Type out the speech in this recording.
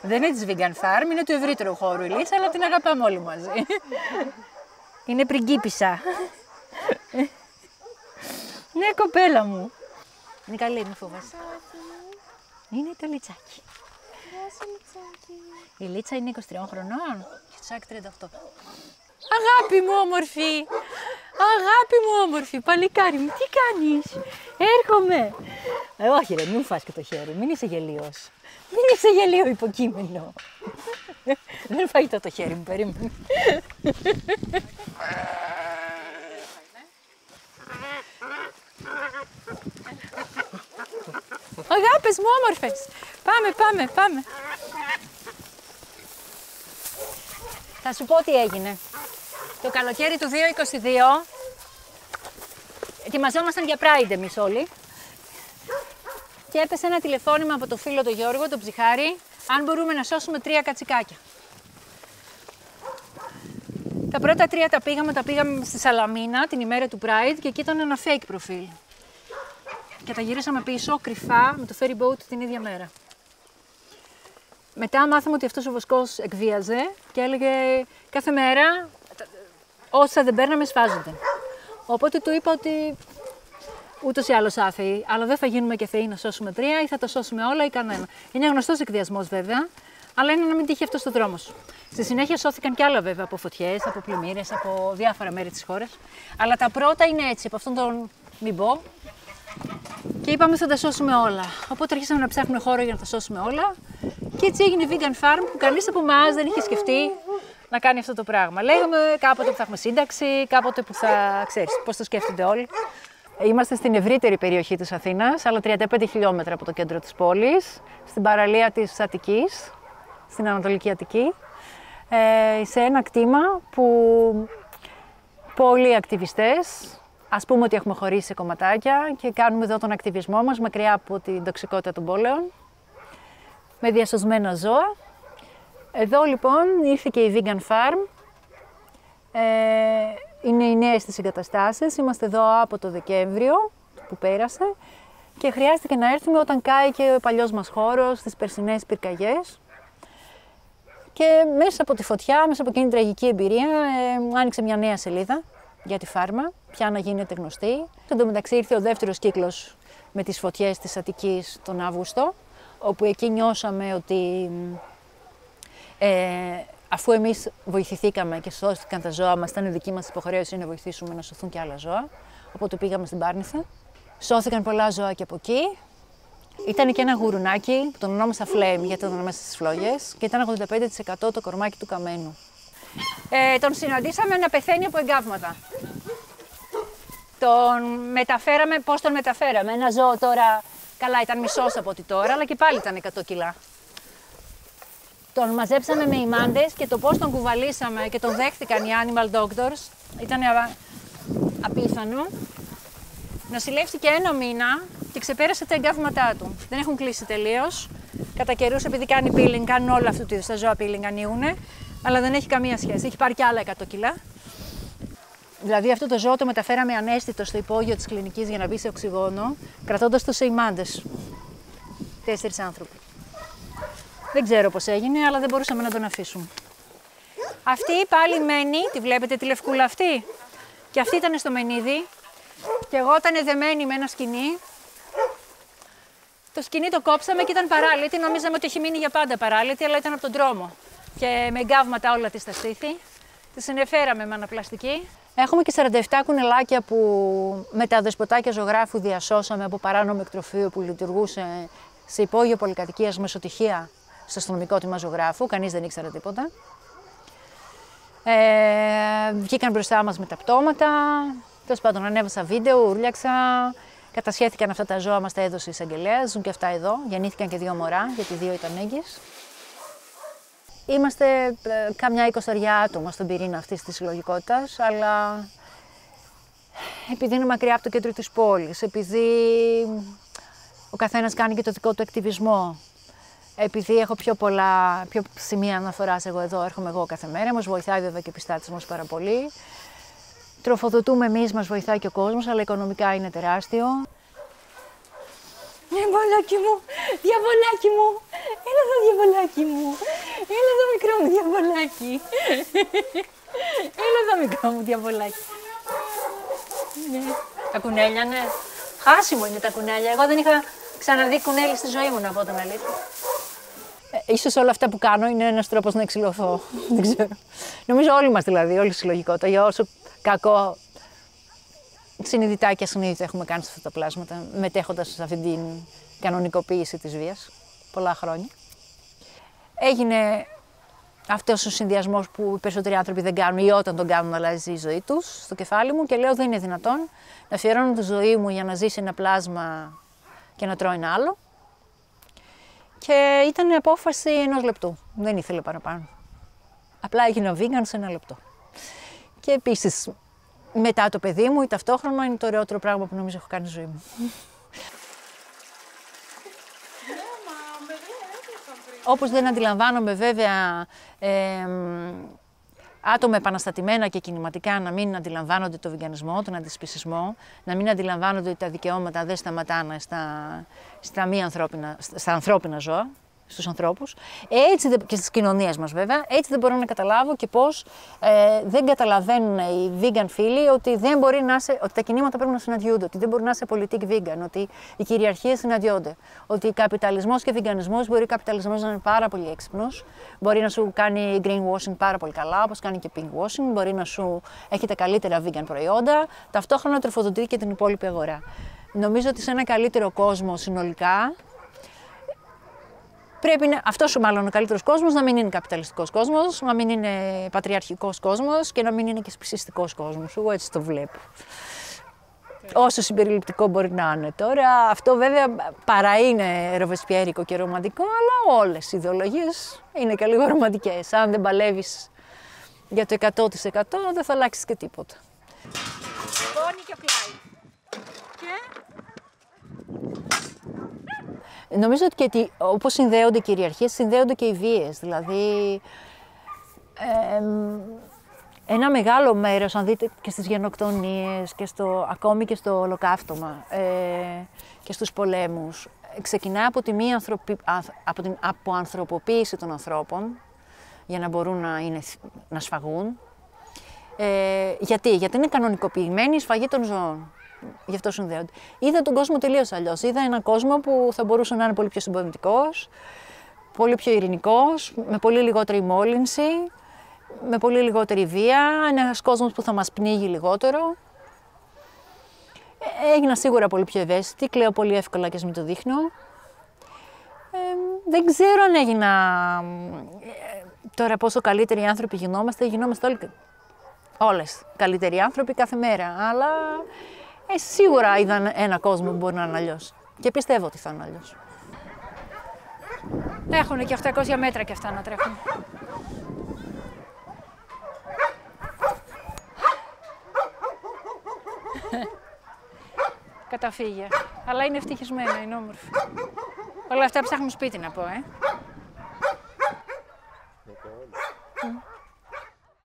Δεν είναι της Vegan Farm, είναι του ευρύτερου χώρου η Λίτσα, αλλά την αγαπάμε όλοι μαζί. Είναι πριγκίπισσα. Ναι, κοπέλα μου. Είναι καλή, μη φοβάσαι. Είναι το Λιτσάκι. Η Λίτσα είναι 23 χρονών και το Σάκ 38. Αγάπη μου όμορφη. Αγάπη μου όμορφη. Παλικάρι μου, τι κάνεις? Έρχομαι. Όχι ρε, μην μου φας και το χέρι. Μην είσαι γελίος. Μην είσαι γελίο υποκείμενο. Δεν φαγητό το χέρι μου, περίμενε. Αγάπες μου όμορφες. Πάμε. Θα σου πω τι έγινε. Το καλοκαίρι του 2022 ετοιμαζόμασταν για Pride εμείς όλοι και έπεσε ένα τηλεφώνημα από το φίλο τον Γιώργο, τον ψιχάρη, αν μπορούμε να σώσουμε 3 κατσικάκια. Τα πρώτα 3 τα πήγαμε στη Σαλαμίνα την ημέρα του Pride και εκεί ήταν ένα fake προφίλ. Και τα γυρίσαμε πίσω κρυφά με το ferry boat την ίδια μέρα. Μετά μάθαμε ότι αυτός ο βοσκός εκβίαζε και έλεγε κάθε μέρα όσα δεν παίρναμε σφάζονται. Οπότε του είπα ότι ούτως ή άλλως άθεοι, αλλά δεν θα γίνουμε και θεοί να σώσουμε 3 ή θα τα σώσουμε όλα ή κανένα. Είναι γνωστός εκβιασμός βέβαια, αλλά είναι να μην τύχει αυτό στο δρόμο σου. Στη συνέχεια σώθηκαν κι άλλα βέβαια από φωτιές, από πλημμύρες, από διάφορα μέρη της χώρας. Αλλά τα πρώτα είναι έτσι, από αυτόν τον μην πω. Και είπαμε θα τα σώσουμε όλα. Οπότε αρχίσαμε να ψάχνουμε χώρο για να τα σώσουμε όλα. Και έτσι έγινε η Vegan Farm που κανείς από εμάς δεν είχε σκεφτεί να κάνει αυτό το πράγμα. Λέγαμε κάποτε που θα έχουμε σύνταξη, κάποτε που θα ξέρεις πώς το σκέφτονται όλοι. Είμαστε στην ευρύτερη περιοχή της Αθήνας, άλλα 35 χιλιόμετρα από το κέντρο της πόλης, στην παραλία της Αττικής, στην Ανατολική Αττική, σε ένα κτήμα που πολλοί ακτιβιστές, ας πούμε ότι έχουμε χωρίσει σε κομματάκια και κάνουμε εδώ τον ακτιβισμό μας μακριά από την τοξικότητα των πόλεων, με διασωσμένα ζώα. Εδώ λοιπόν ήρθε και η Vegan Farm. Είναι οι νέες της εγκαταστάσεις. Είμαστε εδώ από το Δεκέμβριο που πέρασε και χρειάστηκε να έρθουμε όταν κάηκε ο παλιός μας χώρος, στις περσινές πυρκαγιές. Και μέσα από τη φωτιά, μέσα από εκείνη την τραγική εμπειρία, άνοιξε μια νέα σελίδα για τη φάρμα, πια να γίνεται γνωστή. Εν τω μεταξύ ήρθε ο δεύτερος κύκλος με τις φωτιές της Αττικής τον Αύγουστο, όπου εκεί νιώσαμε ότι αφού εμείς βοηθηθήκαμε και σώθηκαν τα ζώα μας, ήταν δική μας υποχρέωση να βοηθήσουμε να σωθούν και άλλα ζώα. Οπότε πήγαμε στην Πάρνηθα. Σώθηκαν πολλά ζώα και από εκεί. Ήταν και ένα γουρουνάκι που τον ονόμασα Flame, γιατί ήταν μέσα στις φλόγες, και ήταν 85% το κορμάκι του καμένου. Τον συναντήσαμε να πεθαίνει από εγκάβματα. Τον μεταφέραμε, πώς τον μεταφέραμε? Ένα ζώο τώρα, καλά ήταν μισός από ό,τι τώρα, αλλά και πάλι ήταν 100 κιλά. Τον μαζέψαμε με ημάντες και το πώς τον κουβαλήσαμε και τον δέχτηκαν οι animal doctors ήταν απίθανο. Νοσηλεύτηκε 1 μήνα και ξεπέρασε τα εγκάβματά του. Δεν έχουν κλείσει τελείως. Κατά καιρούς, επειδή κάνει peeling, κάνουν όλα αυτού του είδους τα ζώα peeling, ανοίγουνε, αλλά δεν έχει καμία σχέση. Έχει πάρει και άλλα 100 κιλά. Δηλαδή αυτό το ζώο το μεταφέραμε ανέστητο στο υπόγειο της κλινικής για να μπει σε οξυγόνο, κρατώντας το σε ημάντες. 4 άνθρωποι. Δεν ξέρω πώς έγινε, αλλά δεν μπορούσαμε να τον αφήσουμε. Αυτή πάλι μένει, τη βλέπετε τη λευκούλα αυτή? Και αυτή ήταν στο μενίδι και εγώ ήταν δεμένη με ένα σκοινί. Το σκοινί το κόψαμε και ήταν παράλυτη, νομίζαμε ότι έχει μείνει για πάντα παράλυτη, αλλά ήταν από τον δρόμο. Και με εγκάβματα όλα της στα στήθη, τη συνεφέραμε με αναπλαστική. Έχουμε και 47 κουνελάκια που με τα δεσποτάκια ζωγράφου διασώσαμε από παράνομο εκτροφείο που λειτουργούσε σε υπόγειο πολυκατοικίας μεσοτυχία στο αστυνομικό τμήμα ζωγράφου, κανείς δεν ήξερε τίποτα. Βγήκαν μπροστά μας με τα πτώματα, τέλος πάντων ανέβασα βίντεο, ούρλιαξα, κατασχέθηκαν αυτά τα ζώα, μας τα έδωσε η εισαγγελέας, ζουν και αυτά εδώ, γεννήθηκαν και 2 μωρά, γιατί 2 ήταν έγκυες. Είμαστε καμιά 20 άτομα στον πυρήνα αυτής της συλλογικότητας, αλλά επειδή είναι μακριά από το κέντρο της πόλης, επειδή ο καθένας κάνει και το δικό του ακτιβισμό, επειδή έχω πιο σημεία αναφοράς εγώ εδώ, έρχομαι εγώ κάθε μέρα, μας βοηθάει βέβαια και ο πιστάτης μας πάρα πολύ. Τροφοδοτούμε εμείς, μας βοηθάει και ο κόσμος, αλλά οικονομικά είναι τεράστιο. Διαβολάκι μου, διαβολάκι μου, έλα εδώ διαβολάκι μου. εκεί. Έλα εδώ μικρό μου διαβολάκι. Ναι. Τα κουνέλια, ναι. Χάσιμο είναι τα κουνέλια. Εγώ δεν είχα ξαναδεί κουνέλι στη ζωή μου, να πω την αλήθεια. Ίσως όλα αυτά που κάνω είναι ένας τρόπος να εξηλωθώ. Δεν ξέρω. Νομίζω όλοι μας δηλαδή, όλη η συλλογικότητα. Για όσο κακό συνειδητά και ασυνείδητα έχουμε κάνει σε αυτά τα πλάσματα, μετέχοντας σε αυτή την κανονικοποίηση της βίας πολλά χρόνια. Έγινε αυτός ο συνδυασμός που οι περισσότεροι άνθρωποι δεν κάνουν ή όταν τον κάνουν αλλάζει η ζωή τους στο κεφάλι μου και λέω δεν είναι δυνατόν να αφιερώνω τη ζωή μου για να ζήσει ένα πλάσμα και να τρώω ένα άλλο. Και ήταν η απόφαση 1 λεπτού. Δεν ήθελε παραπάνω. Απλά έγινα vegan σε 1 λεπτό. Και επίσης μετά το παιδί μου ή ταυτόχρονα είναι το ωραιότερο πράγμα που νομίζω έχω κάνει στη ζωή μου. Όπως δεν αντιλαμβάνομαι βέβαια άτομα επαναστατημένα και κινηματικά να μην αντιλαμβάνονται το βιγκανισμό, τον αντισπισισμό, να μην αντιλαμβάνονται ότι τα δικαιώματα δεν σταματάνε στα ανθρώπινα ζώα, στους ανθρώπους, έτσι και στις κοινωνίες μας βέβαια, έτσι δεν μπορώ να καταλάβω και πώς δεν καταλαβαίνουν οι vegan φίλοι ότι, ότι τα κινήματα πρέπει να συναντιούνται, ότι δεν μπορεί να είσαι πολιτικ vegan, ότι οι κυριαρχίες συναντιόνται, ότι καπιταλισμός και βιγκανισμός μπορεί ο καπιταλισμός να είναι πάρα πολύ έξυπνος, μπορεί να σου κάνει greenwashing πάρα πολύ καλά, όπως κάνει και pinkwashing, μπορεί να σου έχει τα καλύτερα vegan προϊόντα, ταυτόχρονα τροφοδοτεί και την υπόλοιπη αγορά. Νομίζω ότι σε ένα καλύτερο κόσμο συνολικά, πρέπει αυτός μάλλον ο καλύτερος κόσμος να μην είναι καπιταλιστικός κόσμος, να μην είναι πατριαρχικός κόσμος και να μην είναι και σπισιστικός κόσμος. Εγώ έτσι το βλέπω. Όσο συμπεριληπτικό μπορεί να είναι. Τώρα αυτό βέβαια παρά είναι ροβεσπιέρικο και ρομαντικό, αλλά όλες οι ιδεολογίες είναι και λίγο ρομαντικές. Αν δεν παλεύεις για το 100% δεν θα αλλάξεις και τίποτα. Πόνι και πλάι. Νομίζω ότι όπως συνδέονται οι κυριαρχίες, συνδέονται και οι βίες. Δηλαδή, ένα μεγάλο μέρος, αν δείτε και στις γενοκτονίες, και ακόμη και στο ολοκαύτωμα και στους πολέμους, ξεκινά από την αποανθρωποποίηση των ανθρώπων, για να μπορούν να σφαγούν. Γιατί είναι κανονικοποιημένη η σφαγή των ζώων. Γι' αυτό συνδέονται. Είδα τον κόσμο τελείως αλλιώς. Είδα έναν κόσμο που θα μπορούσε να είναι πολύ πιο συμπονητικός, πολύ πιο ειρηνικός, με πολύ λιγότερη μόλυνση, με πολύ λιγότερη βία. Ένας κόσμος που θα μας πνίγει λιγότερο. Έγινα σίγουρα πολύ πιο ευαίσθητη, κλαίω πολύ εύκολα και ας μην το δείχνω. Δεν ξέρω αν έγινα τώρα πόσο καλύτεροι άνθρωποι γινόμαστε όλοι. Όλες καλύτεροι άνθρωποι κάθε μέρα, αλλά σίγουρα είδαν ένα κόσμο που μπορεί να είναι αλλιώς και πιστεύω ότι θα είναι αλλιώς. Έχουν και 800 μέτρα και αυτά να τρέχουν. Καταφύγια, αλλά είναι ευτυχισμένα, είναι όμορφη. Όλα αυτά ψάχνουν σπίτι να πω,